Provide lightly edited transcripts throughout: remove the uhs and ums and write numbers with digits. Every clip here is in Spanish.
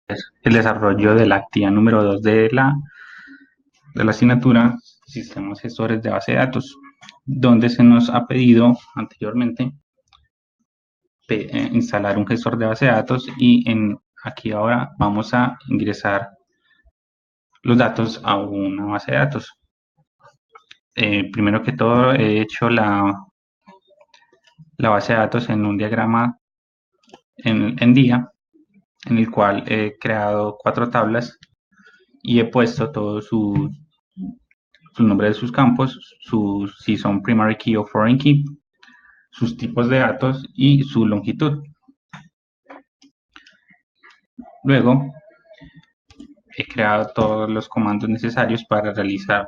el desarrollo de la actividad número 2 de la asignatura Sistemas Gestores de Base de Datos, donde se nos ha pedido anteriormente instalar un gestor de base de datos y aquí ahora vamos a ingresar los datos a una base de datos. Primero que todo he hecho la base de datos en un diagrama en día, en el cual he creado 4 tablas y he puesto todos sus nombres de sus campos, si son primary key o foreign key, sus tipos de datos y su longitud. Luego he creado todos los comandos necesarios para realizar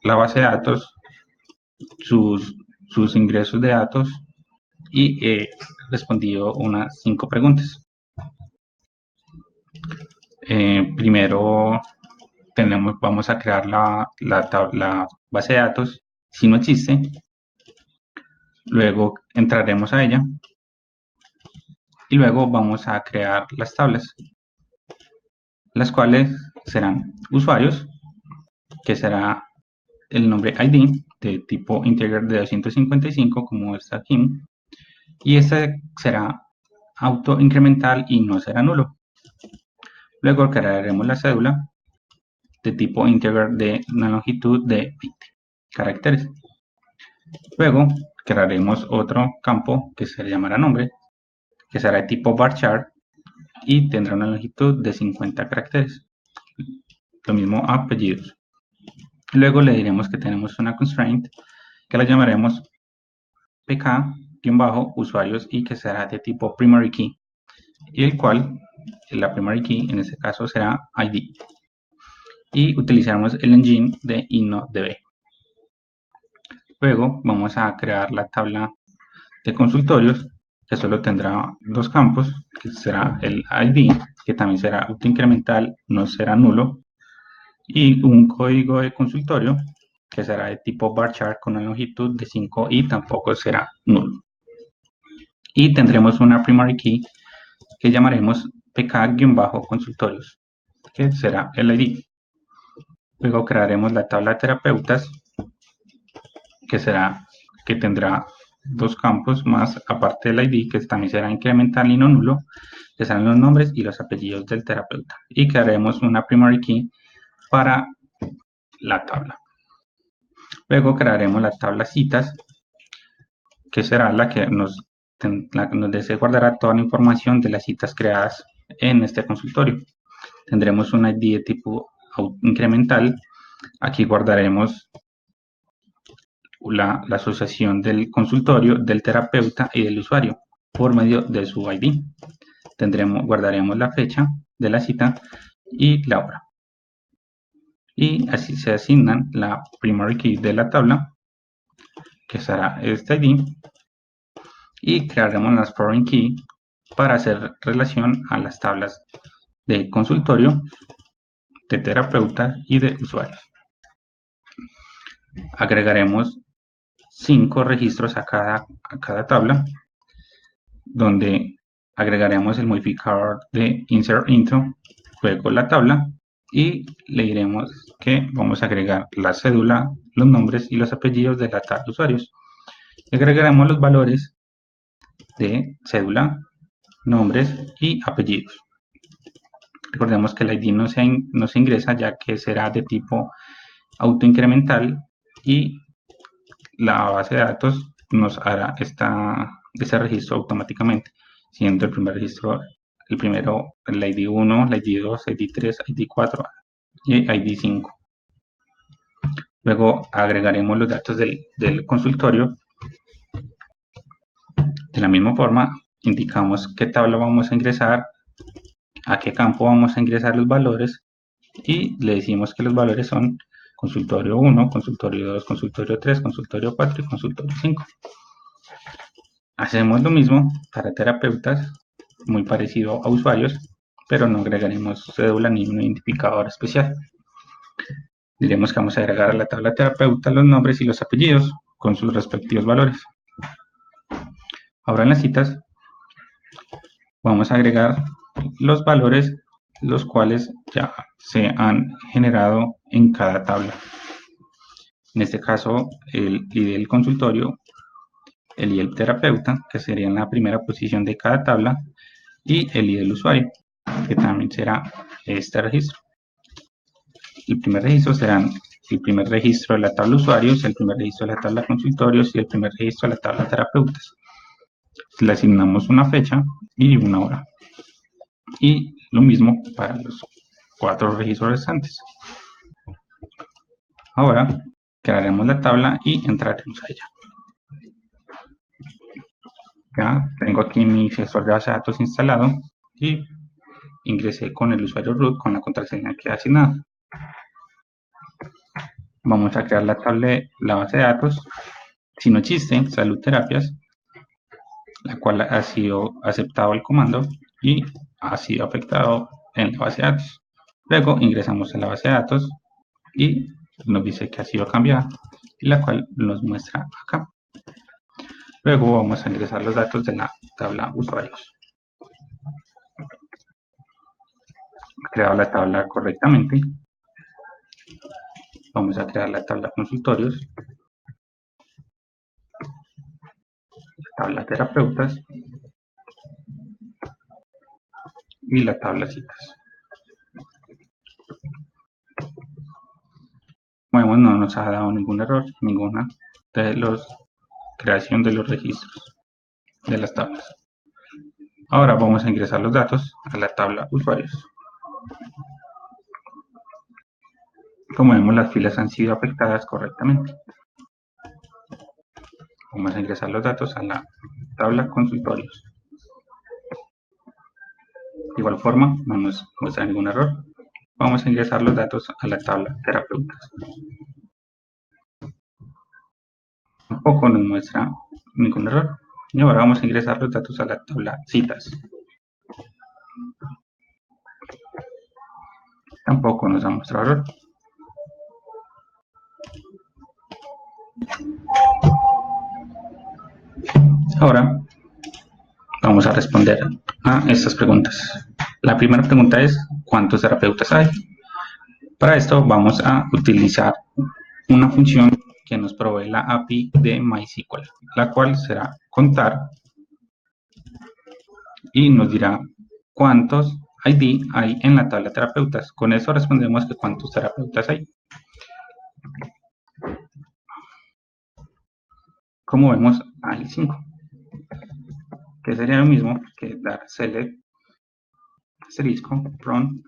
la base de datos, sus ingresos de datos y he respondido unas 5 preguntas. Primero vamos a crear la base de datos si no existe. Luego entraremos a ella y luego vamos a crear las tablas, las cuales serán usuarios, que será el nombre ID de tipo integer de 255 como está aquí, y este será auto incremental y no será nulo. Luego crearemos la cédula de tipo integer de una longitud de 20 caracteres. Luego crearemos otro campo que se llamará nombre, que será de tipo varchar y tendrá una longitud de 50 caracteres. Lo mismo apellidos. Luego le diremos que tenemos una constraint que la llamaremos pk-usuarios y que será de tipo primary key, y el cual la primary key en este caso será ID. Y utilizaremos el engine de InnoDB. Luego vamos a crear la tabla de consultorios, que solo tendrá 2 campos, que será el ID, que también será autoincremental, no será nulo, y un código de consultorio, que será de tipo varchar con una longitud de 5 y tampoco será nulo. Y tendremos una primary key que llamaremos pk-consultorios, que será el ID. Luego crearemos la tabla de terapeutas, que tendrá 2 campos más, aparte del ID, que también será incremental y no nulo, que serán los nombres y los apellidos del terapeuta. Y crearemos una primary key para la tabla. Luego crearemos la tabla citas, que será la que nos guardará toda la información de las citas creadas en este consultorio. Tendremos un ID de tipo incremental. Aquí guardaremos la asociación del consultorio, del terapeuta y del usuario por medio de su ID. Guardaremos la fecha de la cita y la hora. Y así se asignan la primary key de la tabla, que será este ID, y crearemos las foreign key para hacer relación a las tablas de consultorio, de terapeuta y de usuario. Agregaremos 5 registros a cada tabla, donde agregaremos el modificador de insert into, luego la tabla, y le diremos que vamos a agregar la cédula, los nombres y los apellidos de la tabla de usuarios. Agregaremos los valores de cédula, nombres y apellidos. Recordemos que el ID no se ingresa, ya que será de tipo autoincremental, y la base de datos nos hará ese registro automáticamente, siendo el primer registro el ID 1, el ID 2, ID 3, ID 4 y ID 5. Luego agregaremos los datos del consultorio. De la misma forma, indicamos qué tabla vamos a ingresar, a qué campo vamos a ingresar los valores, y le decimos que los valores son consultorio 1, consultorio 2, consultorio 3, consultorio 4 y consultorio 5. Hacemos lo mismo para terapeutas, muy parecido a usuarios, pero no agregaremos cédula ni un identificador especial. Diremos que vamos a agregar a la tabla terapeuta los nombres y los apellidos con sus respectivos valores. Ahora en las citas vamos a agregar los valores los cuales ya se han generado en cada tabla. En este caso, el ID del consultorio, el ID del terapeuta, que sería en la primera posición de cada tabla, y el ID del usuario, que también será este registro. El primer registro serán el primer registro de la tabla usuarios, el primer registro de la tabla consultorios y el primer registro de la tabla terapeutas. Le asignamos una fecha y una hora. Y lo mismo para los 4 registros restantes. Ahora crearemos la tabla y entraremos a ella. Ya tengo aquí mi gestor de base de datos instalado y ingresé con el usuario root con la contraseña que he asignado. Vamos a crear la tabla, la base de datos. Si no existe, salud terapias, la cual ha sido aceptado el comando y ha sido afectado en la base de datos. Luego ingresamos a la base de datos y nos dice que ha sido cambiada, y la cual nos muestra acá. Luego vamos a ingresar los datos de la tabla usuarios. Creado la tabla correctamente, vamos a crear la tabla consultorios, la tabla terapeutas y la tabla citas. Como vemos, no nos ha dado ningún error, ninguna de los creación de los registros de las tablas. Ahora vamos a ingresar los datos a la tabla usuarios. Como vemos, las filas han sido afectadas correctamente. Vamos a ingresar los datos a la tabla consultorios. De igual forma, no nos muestra ningún error. Vamos a ingresar los datos a la tabla terapeutas. Tampoco nos muestra ningún error. Y ahora vamos a ingresar los datos a la tabla citas. Tampoco nos ha mostrado error. Ahora vamos a responder a estas preguntas. La primera pregunta es: ¿cuántos terapeutas hay? Para esto vamos a utilizar una función que nos provee la API de MySQL, la cual será contar y nos dirá cuántos ID hay en la tabla de terapeutas. Con eso respondemos que cuántos terapeutas hay. Como vemos, hay 5, que sería lo mismo que dar select asterisco from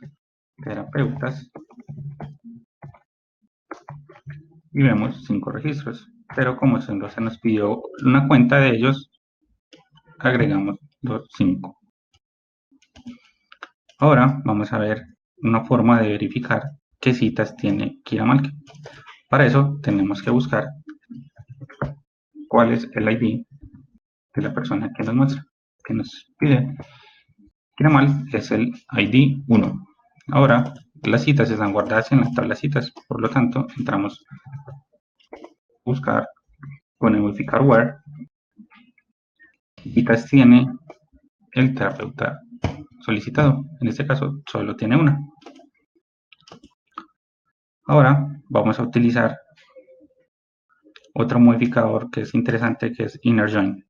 terapeutas y vemos 5 registros, pero como se nos pidió una cuenta de ellos, agregamos los 5. Ahora vamos a ver una forma de verificar qué citas tiene Kira Malke. Para eso tenemos que buscar cuál es el ID de la persona que nos muestra, que nos pide. Kira Malke es el ID 1. Ahora las citas están guardadas en la tabla citas, por lo tanto entramos a buscar, ponemos modificar where, citas tiene el terapeuta solicitado. En este caso solo tiene una. Ahora vamos a utilizar otro modificador que es interesante, que es inner join,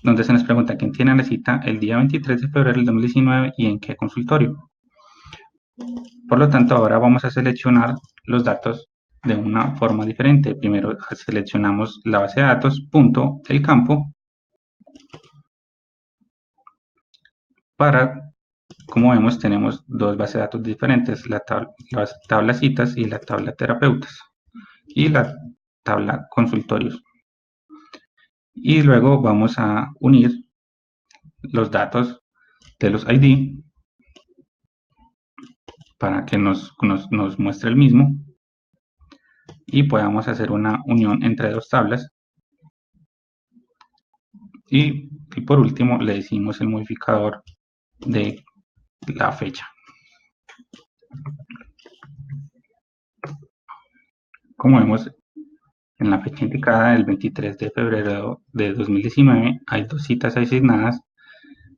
donde se nos pregunta quién tiene la cita el día 23 de febrero del 2019 y en qué consultorio. Por lo tanto, ahora vamos a seleccionar los datos de una forma diferente. Primero seleccionamos la base de datos, punto, el campo, para, como vemos, tenemos dos bases de datos diferentes, la tabla citas y la tabla terapeutas, y la tabla consultorios. Y luego vamos a unir los datos de los ID para que nos muestre el mismo y podamos hacer una unión entre dos tablas. Y por último le decimos el modificador de la fecha. Como vemos, en la fecha indicada, el 23 de febrero de 2019, hay dos citas asignadas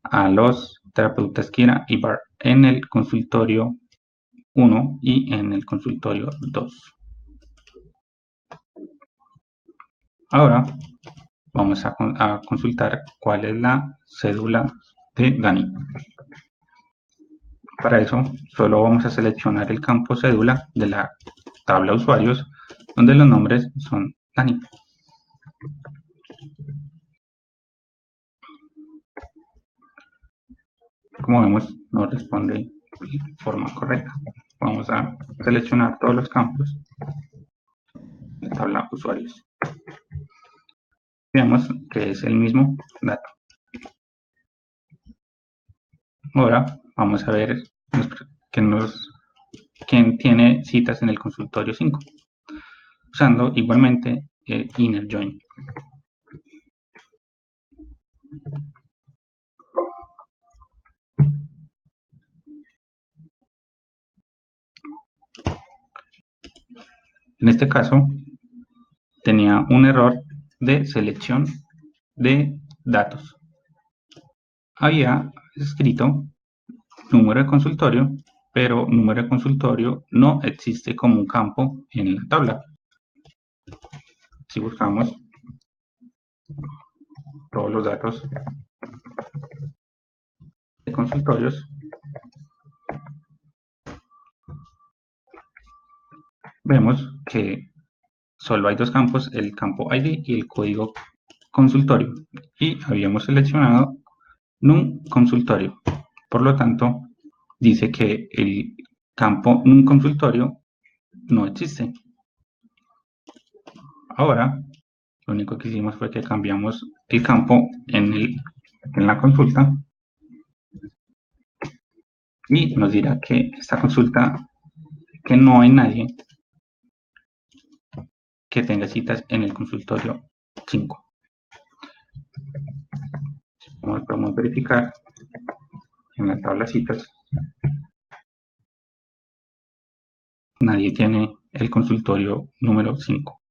a los terapeutas Kira y Bar en el consultorio 1 y en el consultorio 2. Ahora vamos a consultar cuál es la cédula de Dani. Para eso solo vamos a seleccionar el campo cédula de la tabla usuarios donde los nombres son Dani. Como vemos, no responde de forma correcta. Vamos a seleccionar todos los campos de la tabla usuarios. Veamos que es el mismo dato. Ahora vamos a ver quién tiene citas en el consultorio 5, usando igualmente el inner join. En este caso, tenía un error de selección de datos. Había escrito número de consultorio, pero número de consultorio no existe como un campo en la tabla. Si buscamos todos los datos de consultorios, vemos que solo hay dos campos, el campo ID y el código consultorio, y habíamos seleccionado NUM consultorio. Por lo tanto, dice que el campo NUM consultorio no existe. Ahora, lo único que hicimos fue que cambiamos el campo en la consulta y nos dirá que esta consulta, que no hay nadie que tenga citas en el consultorio 5. Como podemos verificar en la tabla citas, nadie tiene el consultorio número 5.